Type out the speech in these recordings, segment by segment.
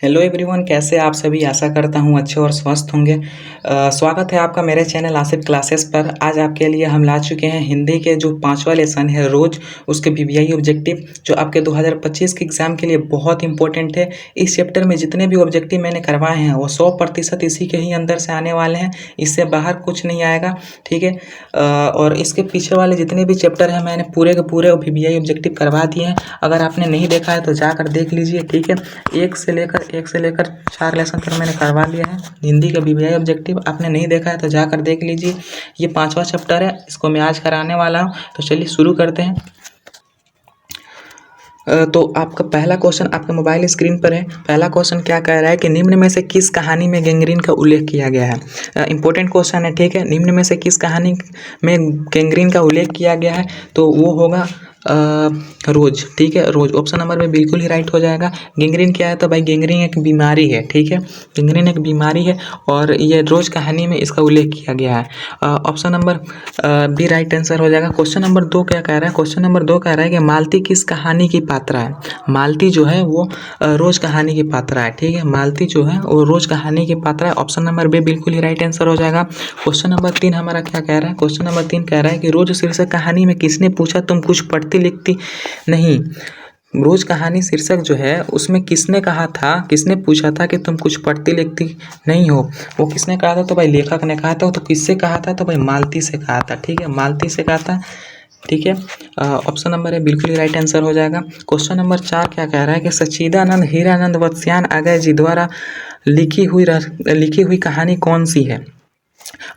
Hello everyone, कैसे आप सभी। आशा करता हूँ अच्छे और स्वस्थ होंगे। स्वागत है आपका मेरे चैनल आसिफ क्लासेस पर। आज आपके लिए हम ला चुके हैं हिंदी के जो 5वां लेसन है रोज, उसके वीवीआई ऑब्जेक्टिव जो आपके 2025 के एग्ज़ाम के लिए बहुत इंपॉर्टेंट है। इस चैप्टर में जितने भी ऑब्जेक्टिव मैंने करवाए हैं वो 100% इसी के ही अंदर से आने वाले हैं, इससे बाहर कुछ नहीं आएगा। ठीक है। और इसके पीछे वाले जितने भी चैप्टर हैं मैंने पूरे के पूरे वीवीआई ऑब्जेक्टिव करवा दिए हैं। अगर आपने नहीं देखा है तो जाकर देख लीजिए। ठीक है। एक से लेकर 4 लेसन तक मैंने करवा लिया है हिंदी का वीवीआई ऑब्जेक्टिव। आपने नहीं देखा है तो जाकर देख लीजिए। ये 5वां चैप्टर है, इसको मैं आज कराने वाला हूँ। तो चलिए शुरू करते हैं। तो आपका पहला क्वेश्चन आपके मोबाइल स्क्रीन पर है। पहला क्वेश्चन क्या कह रहा है कि निम्न में से किस कहानी में गैंग्रीन का उल्लेख किया गया है। इंपॉर्टेंट क्वेश्चन है। ठीक है। निम्न में से किस कहानी में गैंग्रीन का उल्लेख किया गया है, तो वो होगा रोज। ठीक है, रोज ऑप्शन नंबर में बिल्कुल ही राइट हो जाएगा। गैंग्रीन क्या है, तो भाई गैंग्रीन एक बीमारी है। ठीक है, गैंग्रीन एक बीमारी है और ये रोज कहानी में इसका उल्लेख किया गया है। Option number b right answer हो जाएगा। क्वेश्चन नंबर 2 क्या कह रहा है, क्वेश्चन नंबर 2 कह रहा है कि मालती किस कहानी की पात्रा है। मालती जो है वो रोज कहानी की पात्रा है। ठीक है, मालती जो है वो रोज कहानी की पात्रा है। ऑप्शन नंबर बी बिल्कुल ही राइट आंसर हो जाएगा। क्वेश्चन नंबर 3 हमारा क्या कह रहा है, क्वेश्चन नंबर 3 कह रहा है कि रोज शीर्षक कहानी में किसने पूछा तुम कुछ पढ़ती लिखती नहीं। रोज कहानी शीर्षक जो है उसमें किसने कहा था, किसने पूछा था कि तुम कुछ पढ़ती लिखती नहीं हो। वो किसने कहा था, तो भाई लेखक ने कहा था। तो किससे कहा था, तो भाई मालती से कहा था। ठीक है, मालती से कहा था। ठीक है, ऑप्शन नंबर है बिल्कुल ही राइट आंसर हो जाएगा। क्वेश्चन नंबर 4 क्या कह रहा है कि सच्चिदानंद हीरानंद वत्स्यायन अगय जी द्वारा लिखी हुई कहानी कौन सी है।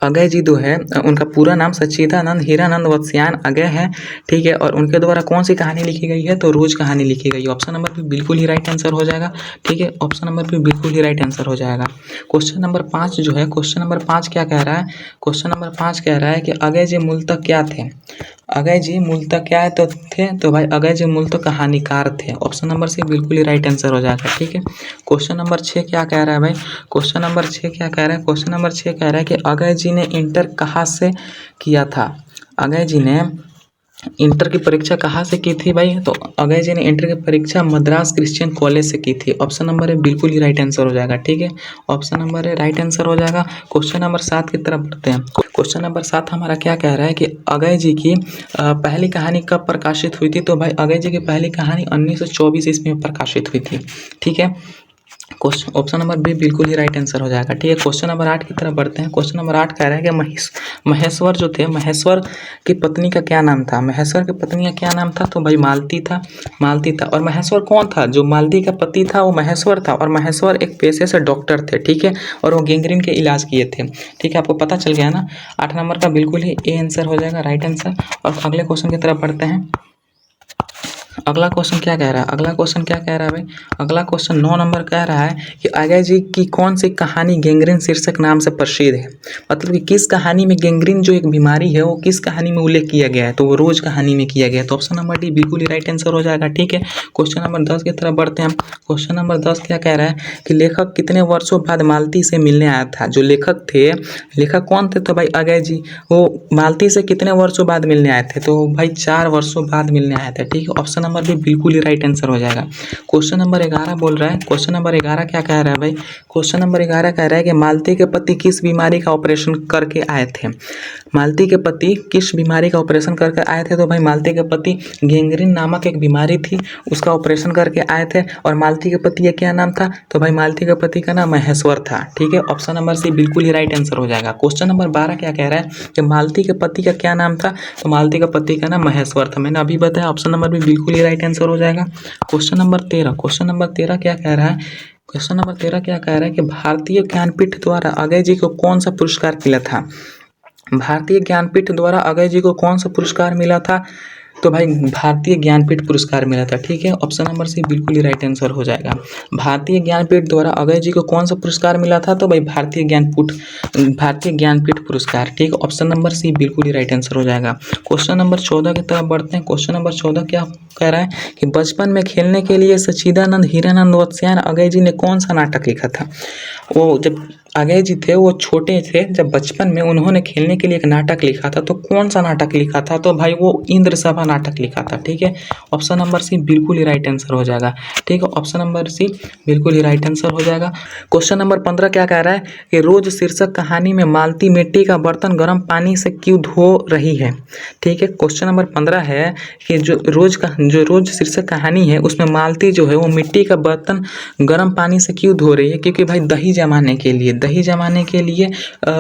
अगय जी जो है उनका पूरा नाम सच्चिदानंद हीरानंद वत्स्यायन अगय है। ठीक है, और उनके द्वारा कौन सी कहानी लिखी गई है, तो रोज कहानी लिखी गई है। ऑप्शन नंबर पे बिल्कुल ही राइट आंसर हो जाएगा। ठीक है, ऑप्शन नंबर पे बिल्कुल ही राइट आंसर हो जाएगा। क्वेश्चन नंबर 5 जो है, क्वेश्चन नंबर 5 क्या कह रहा है, क्वेश्चन नंबर 5 कह रहा है कि अगय जी मूलतः क्या थे। अगय जी मूलतः क्या है तो थे, तो भाई अगय जी मूलतः कहानीकार थे। ऑप्शन नंबर सी बिल्कुल ही राइट आंसर हो जाएगा। ठीक है, क्वेश्चन नंबर 6 क्या कह रहा है भाई, क्वेश्चन नंबर 6 क्या कह रहा है, क्वेश्चन नंबर 6 कह रहा है कि अगय जी ने इंटर कहाँ से किया था। अगय जी ने इंटर की परीक्षा कहाँ से की थी भाई, तो अगय जी ने इंटर की परीक्षा मद्रास क्रिश्चियन कॉलेज से की थी। ऑप्शन नंबर है बिल्कुल ही राइट आंसर हो जाएगा। ठीक है, ऑप्शन नंबर है राइट आंसर हो जाएगा। क्वेश्चन नंबर 7 की तरफ बढ़ते हैं। क्वेश्चन नंबर 7 हमारा क्या कह रहा है कि अगय जी की पहली कहानी कब प्रकाशित हुई थी, तो भाई अगय जी की पहली कहानी 1924 ईस्वी में प्रकाशित हुई थी। ठीक है, क्वेश्चन ऑप्शन नंबर बी बिल्कुल ही राइट आंसर हो जाएगा। ठीक है, क्वेश्चन नंबर 8 की तरफ बढ़ते हैं। क्वेश्चन नंबर 8 कह रहा है कि महेश्वर जो थे, महेश्वर की पत्नी का क्या नाम था। महेश्वर की पत्नी का क्या नाम था, तो भाई मालती था। मालती था। और महेश्वर कौन था, जो मालती का पति था वो महेश्वर था। और महेश्वर एक पेशे से डॉक्टर थे। ठीक है, और वो गैंग्रीन के इलाज किए थे। ठीक है, आपको पता चल गया ना। 8 नंबर का बिल्कुल ही ए आंसर हो जाएगा, राइट आंसर। और अगले क्वेश्चन की तरफ बढ़ते हैं। अगला क्वेश्चन क्या कह रहा है, अगला क्वेश्चन क्या कह रहा है भाई, अगला क्वेश्चन 9 नंबर कह रहा है कि अगय जी की कौन सी कहानी गैंग्रीन शीर्षक नाम से प्रसिद्ध है। मतलब कि किस कहानी में गैंग्रीन जो एक बीमारी है वो किस कहानी में उल्लेख किया गया है, तो वो रोज कहानी में किया गया है। तो ऑप्शन नंबर डी बिल्कुल ही राइट आंसर हो जाएगा। ठीक है, क्वेश्चन नंबर 10 की तरफ बढ़ते हैं। क्वेश्चन नंबर 10 क्या कह रहा है कि लेखक कितने वर्षों बाद मालती से मिलने आया था। जो लेखक थे, लेखक कौन थे, तो भाई अगय जी, वो मालती से कितने वर्षों बाद मिलने आए थे, तो भाई 4 वर्षों बाद मिलने आए थे। ठीक है, ऑप्शन नंबर भी बिल्कुल ही राइट आंसर हो जाएगा। क्वेश्चन नंबर 11 बोल रहा है, क्वेश्चन नंबर 11 क्या कह रहा है भाई, क्वेश्चन नंबर 11 कह रहा है कि मालती के पति किस बीमारी का ऑपरेशन करके आए थे। मालती के पति किस बीमारी का ऑपरेशन करके आए थे, तो भाई मालती के पति गैंग्रीन नामक एक बीमारी थी, उसका ऑपरेशन करके आए थे। और मालती के पति का क्या नाम था, तो भाई मालती के पति का नाम महेश्वर था। ठीक है, ऑप्शन नंबर सी बिल्कुल ही राइट आंसर हो जाएगा। क्वेश्चन नंबर 12 क्या कह रहा है कि मालती के पति का क्या नाम था, तो मालती का पति का नाम महेश्वर था। मैंने अभी बताया, ऑप्शन नंबर भी बिल्कुल ही राइट आंसर हो जाएगा। क्वेश्चन नंबर 13, क्वेश्चन नंबर 13 क्या कह रहा है, क्वेश्चन नंबर 13 क्या कह रहा है कि भारतीय ज्ञानपीठ द्वारा अगय जी को कौन सा पुरस्कार मिला था। भारतीय ज्ञानपीठ द्वारा अगय जी को कौन सा पुरस्कार मिला था, तो भाई भारतीय ज्ञानपीठ पुरस्कार मिला था। ठीक है, ऑप्शन नंबर सी बिल्कुल ही राइट आंसर हो जाएगा। भारतीय ज्ञानपीठ द्वारा अगय जी को कौन सा पुरस्कार मिला था, तो भाई भारतीय ज्ञानपीठ पुरस्कार। ठीक है, ऑप्शन नंबर सी बिल्कुल ही राइट आंसर हो जाएगा। क्वेश्चन नंबर 14 की तरफ बढ़ते हैं। क्वेश्चन नंबर 14 क्या कह रहा है कि बचपन में खेलने के लिए सच्चिदानंद हीरानंद वत्स्यायन अगय जी ने कौन सा नाटक लिखा था। वो जब अजय जी थे वो छोटे थे जब बचपन में उन्होंने खेलने के लिए एक नाटक लिखा था, तो कौन सा नाटक लिखा था? तो भाई वो इंद्र सभा नाटक लिखा था। ठीक है, ऑप्शन नंबर सी बिल्कुल ही राइट आंसर हो जाएगा। ठीक है, ऑप्शन नंबर सी बिल्कुल ही राइट आंसर हो जाएगा। क्वेश्चन नंबर 15 क्या कह रहा है कि रोज शीर्षक कहानी में मालती मिट्टी का बर्तन गर्म पानी से क्यों धो रही है? ठीक है, क्वेश्चन नंबर 15 है कि जो रोज शीर्षक कहानी है उसमें मालती जो है वो मिट्टी का बर्तन गर्म पानी से क्यों धो रही है? क्योंकि भाई दही जमाने के लिए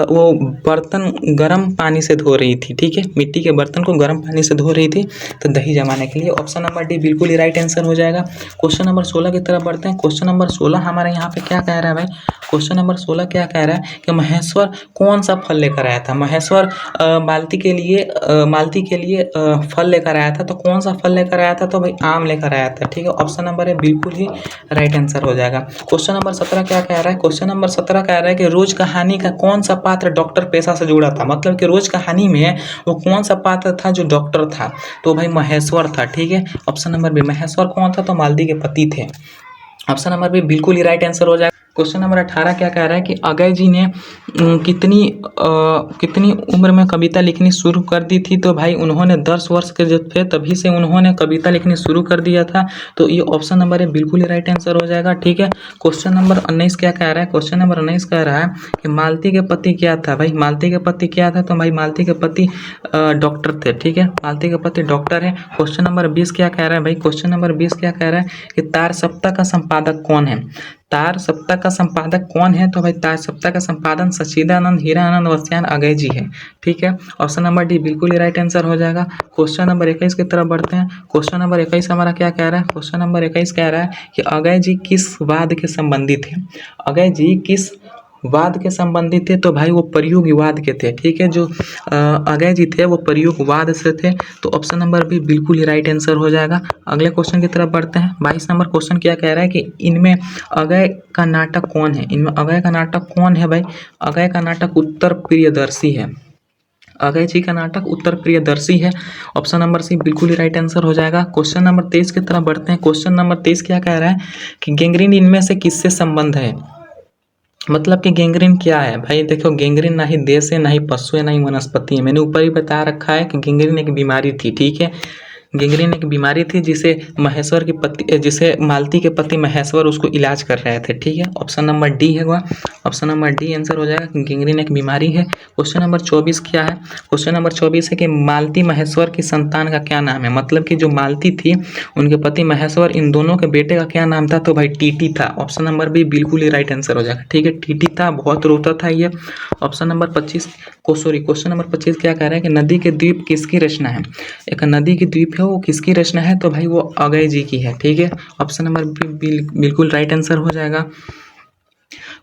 वो बर्तन गर्म पानी से धो रही थी। ठीक है, मिट्टी के बर्तन को गर्म पानी से धो रही थी, तो दही जमाने के लिए। ऑप्शन नंबर डी बिल्कुल ही राइट आंसर हो जाएगा। क्वेश्चन नंबर 16 की तरफ बढ़ते हैं। क्वेश्चन नंबर 16 हमारे यहाँ पे क्या कह रहा है भाई? क्वेश्चन नंबर 16 क्या कह रहा है कि महेश्वर कौन सा फल लेकर आया था? महेश्वर मालती के लिए फल लेकर आया था, तो कौन सा फल लेकर आया था? तो भाई आम लेकर आया था। ठीक है, ऑप्शन नंबर ए बिल्कुल ही राइट आंसर हो जाएगा। क्वेश्चन नंबर 17 क्या कह रहा है? क्वेश्चन नंबर 17 कह रहा है कि रोज कहानी का कौन सा पात्र डॉक्टर पेशा से जुड़ा था? मतलब कि रोज कहानी में वो कौन सा पात्र था जो डॉक्टर था? तो भाई महेश्वर था। ठीक है, ऑप्शन नंबर बी। महेश्वर कौन था? तो मालती के पति थे। ऑप्शन नंबर बी बिल्कुल ही राइट आंसर हो जाएगा। क्वेश्चन नंबर 18 क्या कह रहा है कि अजय जी ने कितनी उम्र में कविता लिखनी शुरू कर दी थी? तो भाई उन्होंने 10 वर्ष के जब थे तभी से उन्होंने कविता लिखनी शुरू कर दिया था। तो ये ऑप्शन नंबर है बिल्कुल ही राइट आंसर हो जाएगा। ठीक है, क्वेश्चन नंबर 19 क्या कह रहा है? क्वेश्चन नंबर 19 कह रहा है कि मालती के पति क्या था? भाई मालती के पति क्या था? तो भाई मालती के पति डॉक्टर थे। ठीक है, मालती के पति डॉक्टर है। क्वेश्चन नंबर 20 क्या कह रहा है भाई? क्वेश्चन नंबर 20 क्या कह रहा है कि तार सप्ताह का संपादक कौन है? तार सप्ताह का संपादक कौन है? तो भाई तार सप्ताह का संपादन सच्चिदानंद हीरानंद वस्यान अजय जी है। ठीक है, ऑप्शन नंबर डी बिल्कुल ही राइट आंसर हो जाएगा। क्वेश्चन नंबर 21 की तरफ बढ़ते हैं। क्वेश्चन नंबर 21 हमारा क्या कह रहा है? क्वेश्चन नंबर 21 कह रहा है कि अजय जी किस वाद के संबंधित थे? अजय जी किस वाद के संबंधित थे? तो भाई वो प्रयुगवाद के थे। ठीक है, जो अजय जी थे वो प्रयुगवाद से थे। तो ऑप्शन नंबर बी बिल्कुल ही राइट आंसर हो जाएगा। अगले क्वेश्चन की तरफ बढ़ते हैं। 22 नंबर क्वेश्चन क्या कह रहा है कि इनमें अजय का नाटक कौन है? इनमें अजय का नाटक कौन है भाई? अजय का नाटक उत्तर प्रियदर्शी है। अजय जी का नाटक उत्तर प्रियदर्शी है। ऑप्शन नंबर सी बिल्कुल ही राइट आंसर हो जाएगा। क्वेश्चन नंबर 23 की तरफ बढ़ते हैं। क्वेश्चन नंबर 23 क्या कह रहा है कि गैंग्रीन इनमें से किससे संबंध है? मतलब कि गैंग्रीन क्या है भाई? देखो, गैंग्रीन ना ही देश है, ना ही पशु है, ना ही वनस्पति है। मैंने ऊपर ही बता रखा है कि गैंग्रीन एक बीमारी थी। ठीक है, गैंग्रीन एक बीमारी थी जिसे मालती के पति महेश्वर उसको इलाज कर रहे थे। ठीक है, ऑप्शन नंबर डी है वह। ऑप्शन नंबर डी आंसर हो जाएगा कि गैंग्रीन एक बीमारी है। क्वेश्चन नंबर 24 क्या है? क्वेश्चन नंबर 24 है कि मालती महेश्वर की संतान का क्या नाम है? मतलब कि जो मालती थी उनके पति महेश्वर, इन दोनों के बेटे का क्या नाम था? तो भाई टीटी था। ऑप्शन नंबर बी बिल्कुल ही राइट आंसर हो जाएगा। ठीक है, टीटी था, बहुत रोता था ये। ऑप्शन नंबर 25 क्वेश्चन नंबर 25 क्या कह रहा है कि नदी के द्वीप किसकी रचना है? एक नदी की द्वीप है वो किसकी रचना है? तो भाई वो अजय जी की है। ठीक है, ऑप्शन नंबर बी बिल्कुल राइट आंसर हो जाएगा।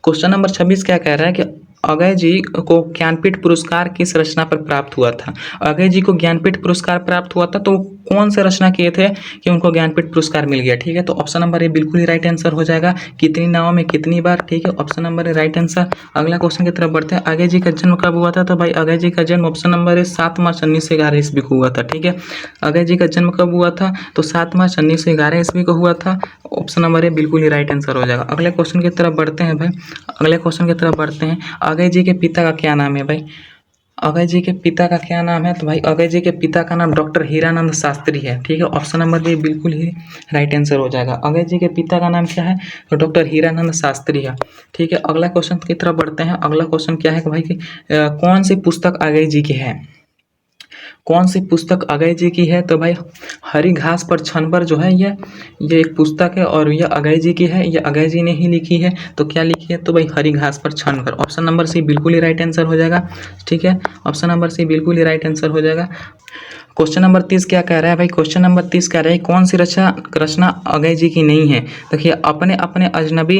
क्वेश्चन नंबर 26 क्या कह रहा है कि अजय जी को ज्ञानपीठ पुरस्कार किस रचना पर प्राप्त हुआ था? अजय जी को ज्ञानपीठ पुरस्कार प्राप्त हुआ था, तो कौन से रचना किए थे कि उनको ज्ञानपीठ पुरस्कार मिल गया? ठीक है, तो ऑप्शन नंबर ए बिल्कुल ही राइट आंसर हो जाएगा। कितनी नावों में कितनी बार? ठीक है, option number A right answer. अगला क्वेश्चन की तरफ बढ़ते हैं। अजय जी का जन्म कब हुआ था? तो भाई अजय जी का जन्म ऑप्शन नंबर ए 7 मार्च 1911 ईस्वी को हुआ था। ठीक है, अजय जी का जन्म कब हुआ था? तो 7 मार्च 1911 ईस्वी को हुआ था। ऑप्शन नंबर ए बिल्कुल ही राइट आंसर हो जाएगा। अगले क्वेश्चन की तरफ बढ़ते हैं भाई। अगले क्वेश्चन की तरफ बढ़ते हैं। अजय जी के पिता का क्या नाम है भाई? अजय जी के पिता का क्या नाम है? तो भाई अजय जी के पिता का नाम डॉक्टर हीरानंद शास्त्री है। ठीक है, ऑप्शन नंबर बी बिल्कुल ही राइट आंसर हो जाएगा। अजय जी के पिता का नाम क्या है? तो डॉक्टर हीरानंद शास्त्री है। ठीक है, अगला क्वेश्चन की तरफ बढ़ते हैं। अगला क्वेश्चन क्या है कि भाई कि कौन सी पुस्तक अजय जी की है? कौन सी पुस्तक अजय जी की है? तो भाई हरी घास पर छनबर जो है ये एक पुस्तक है और ये अजय जी की है। ये अजय जी ने ही लिखी है। तो क्या लिखी है? तो भाई हरी घास पर छनबर। ऑप्शन नंबर सी बिल्कुल ही राइट आंसर हो जाएगा। ठीक है, ऑप्शन नंबर सी बिल्कुल ही राइट आंसर हो जाएगा। क्वेश्चन नंबर 30 क्या कह रहा है भाई? क्वेश्चन नंबर 30 कह रहा है कौन सी रचना अजय जी की नहीं है? देखिए, अपने अपने अजनबी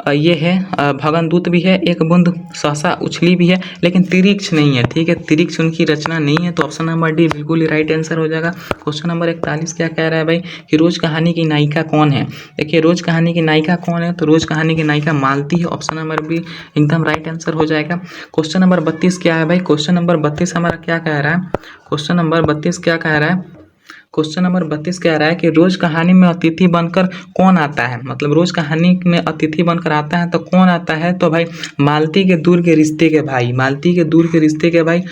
ये है, भगनदूत भी है, एक बूंद सहसा उछली भी है, लेकिन तिरिक्ष नहीं है। ठीक है, तिरिक्ष उनकी रचना नहीं है। तो ऑप्शन नंबर डी बिल्कुल ही राइट आंसर हो जाएगा। क्वेश्चन नंबर 41 क्या कह रहा है भाई कि रोज कहानी की नायिका कौन है? देखिए, रोज कहानी की नायिका कौन है? तो रोज कहानी की नायिका मालती है। ऑप्शन नंबर बी एकदम राइट आंसर हो जाएगा। क्वेश्चन नंबर 32 क्या है भाई? क्वेश्चन नंबर 32 हमारा क्या कह रहा है? क्वेश्चन नंबर 32 क्या कह रहा है? क्वेश्चन नंबर 32 कह रहा है कि रोज कहानी में अतिथि बनकर कौन आता है, मतलब रोज कहानी में अतिथि बनकर आता है तो कौन आता है, तो भाई मालती के दूर के रिश्ते के भाई, मालती के दूर के रिश्ते के भाई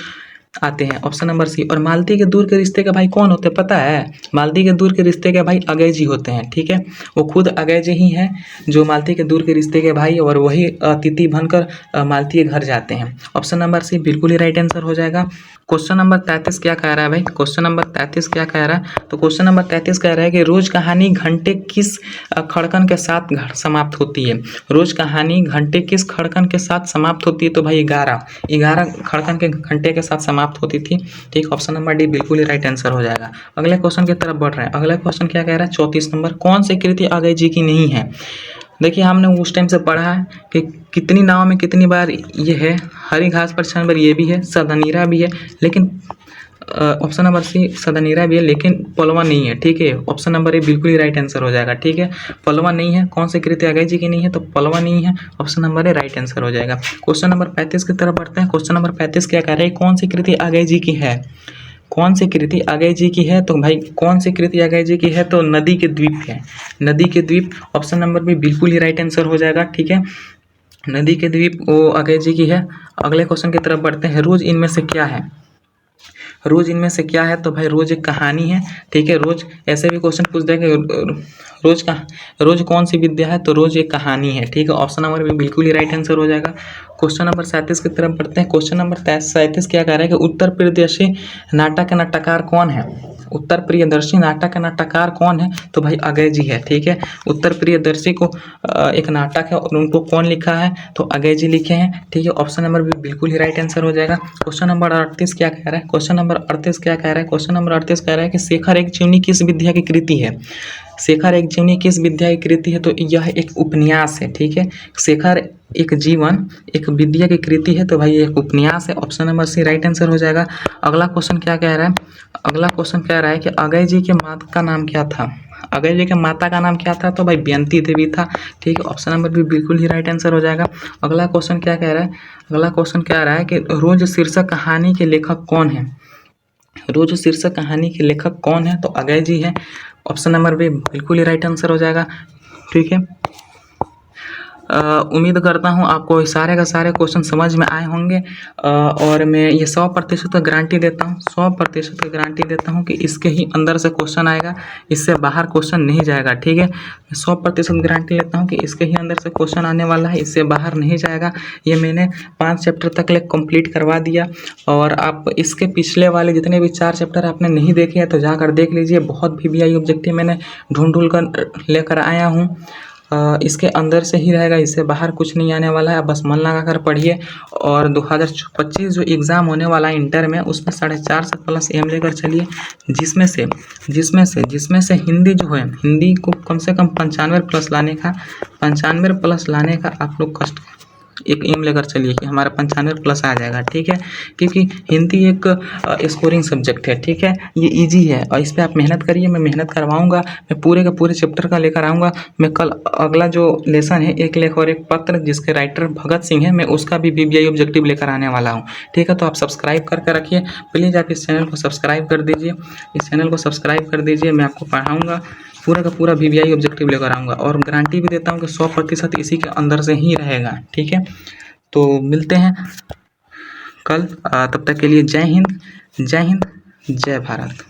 आते हैं, ऑप्शन नंबर सी। और मालती के दूर के रिश्ते के भाई कौन होते हैं पता है, मालती के दूर के रिश्ते के भाई अगय जी होते हैं, ठीक है, वो खुद अगय जी ही हैं जो मालती के दूर के रिश्ते के भाई, और वही अतिथि बनकर मालती के घर जाते हैं। ऑप्शन नंबर सी बिल्कुल ही राइट आंसर हो जाएगा। क्वेश्चन नंबर 33 क्या कह रहा है भाई, क्वेश्चन नंबर 33 क्या कह रहा है, तो क्वेश्चन नंबर 33 कह रहा है कि रोज कहानी घंटे किस खड़कन के साथ समाप्त होती है, रोज कहानी घंटे किस खड़कन के साथ समाप्त होती है, तो भाई 11 खड़कन के घंटे के साथ समाप्त होती थी, ठीक। ऑप्शन नंबर डी बिल्कुल ही राइट आंसर हो जाएगा। अगले क्वेश्चन की तरफ बढ़ रहे हैं। अगला क्वेश्चन क्या कह रहा है, 34 नंबर, कौन सी कृति अगय जी की नहीं है। देखिए हमने उस टाइम से पढ़ा है कि कितनी नाव में कितनी बार ये है, हरी घास पर छान बार ये भी है, सदनीरा भी है, लेकिन ऑप्शन नंबर सी सदनीरा भी है लेकिन पलवा नहीं है, ठीक है। ऑप्शन नंबर ए बिल्कुल ही राइट आंसर हो जाएगा, ठीक है। पलवा नहीं है, कौन सी कृति अगय जी की नहीं है, तो पलवा नहीं है, option number A right answer हो जाएगा। क्वेश्चन नंबर 35 की तरफ बढ़ते हैं। क्वेश्चन नंबर 35 क्या कह रहे हैं, कौन सी कृति अगय जी की है, कौन सी कृति अगय जी की है, तो भाई कौन सी कृति अगय जी की है, तो नदी के द्वीप है, नदी के द्वीप, ऑप्शन नंबर भी बिल्कुल ही राइट आंसर हो जाएगा, ठीक है। नदी के द्वीप वो अगय जी की है। अगले क्वेश्चन की तरफ बढ़ते हैं। रोज इनमें से क्या है, रोज इनमें से क्या है, तो भाई रोज एक कहानी है, ठीक है। रोज ऐसे भी क्वेश्चन पूछ देंगे, रोज कौन सी विद्या है, तो रोज एक कहानी है, ठीक है। ऑप्शन नंबर भी बिल्कुल ही राइट आंसर हो जाएगा। क्वेश्चन नंबर 37 की तरफ बढ़ते हैं। क्वेश्चन नंबर 37 क्या कह रहा है कि उत्तर प्रदेशी नाटक का नाटककार कौन है, उत्तर प्रियदर्शी नाटक का नाटककार कौन है, तो भाई अगय जी है, ठीक है। उत्तर प्रियदर्शी को एक नाटक है और उनको कौन लिखा है, तो अगय जी लिखे हैं, ठीक है। ऑप्शन नंबर भी बिल्कुल ही राइट आंसर हो जाएगा। क्वेश्चन नंबर 38 क्या कह रहा है, क्वेश्चन नंबर 38 क्या कह रहा है, क्वेश्चन नंबर 38 कह रहा है कि शेखर एक जीवनी किस विद्या की कृति है, शेखर एक जीवनी किस विद्या की कृति है, तो यह एक उपन्यास है, ठीक है। शेखर एक जीवन एक विद्या की कृति है, तो भाई एक उपन्यास है, option number c right answer हो जाएगा। अगला क्वेश्चन क्या कह रहा है, अगला क्वेश्चन कह रहा है कि अगय जी के माता का नाम क्या था, अगय जी के माता का नाम क्या था, तो भाई बेअंती देवी था, ठीक है। ऑप्शन नंबर भी बिल्कुल ही राइट आंसर हो जाएगा। अगला क्वेश्चन क्या कह रहा है, अगला क्वेश्चन कह रहा है कि रोज शीर्षक कहानी के लेखक कौन है, रोज शीर्षक कहानी के लेखक कौन है, तो अगय जी है, ऑप्शन नंबर भी बिल्कुल ही राइट आंसर हो जाएगा, ठीक है। उम्मीद करता हूँ आपको सारे का सारे क्वेश्चन समझ में आए होंगे, और मैं ये 100% गारंटी देता हूँ, 100% गारंटी देता हूँ कि इसके ही अंदर से क्वेश्चन आएगा, इससे बाहर क्वेश्चन नहीं जाएगा, ठीक है। मैं 100% गारंटी लेता हूँ कि इसके ही अंदर से क्वेश्चन आने वाला है, इससे बाहर नहीं जाएगा। ये मैंने 5 चैप्टर तक ले कंप्लीट करवा दिया, और आप इसके पिछले वाले जितने भी 4 चैप्टर आपने नहीं देखे हैं तो जाकर देख लीजिए। बहुत VVI ऑब्जेक्टिव मैंने ढूंढ कर लेकर आया हूँ, इसके अंदर से ही रहेगा, इससे बाहर कुछ नहीं आने वाला है। आप बस मन लगा कर पढ़िए, और 2025 जो एग्ज़ाम होने वाला है इंटर में, उसमें 4.5 से प्लस एम लेकर चलिए, जिसमें से हिंदी जो है, हिंदी को कम से कम 95 प्लस लाने का आप लोग कष्ट एक एम लेकर चलिए कि हमारा 95 प्लस आ जाएगा, ठीक है। क्योंकि हिंदी एक स्कोरिंग सब्जेक्ट है, ठीक है, ये इजी है, और इस पर आप मेहनत करिए। मैं मेहनत करवाऊंगा, मैं पूरे का पूरे चैप्टर का लेकर आऊँगा। मैं कल अगला जो लेसन है, एक लेख और एक पत्र, जिसके राइटर भगत सिंह है, मैं उसका भी VVI ऑब्जेक्टिव लेकर आने वाला हूँ, ठीक है। तो आप सब्सक्राइब करके रखिए, प्लीज़ आप इस चैनल को सब्सक्राइब कर दीजिए, इस चैनल को सब्सक्राइब कर दीजिए। मैं आपको पढ़ाऊँगा, पूरा का पूरा VVI ऑब्जेक्टिव लेकर आऊँगा, और गारंटी भी देता हूँ कि 100% इसी के अंदर से ही रहेगा, ठीक है। तो मिलते हैं कल, तब तक के लिए जय हिंद, जय भारत।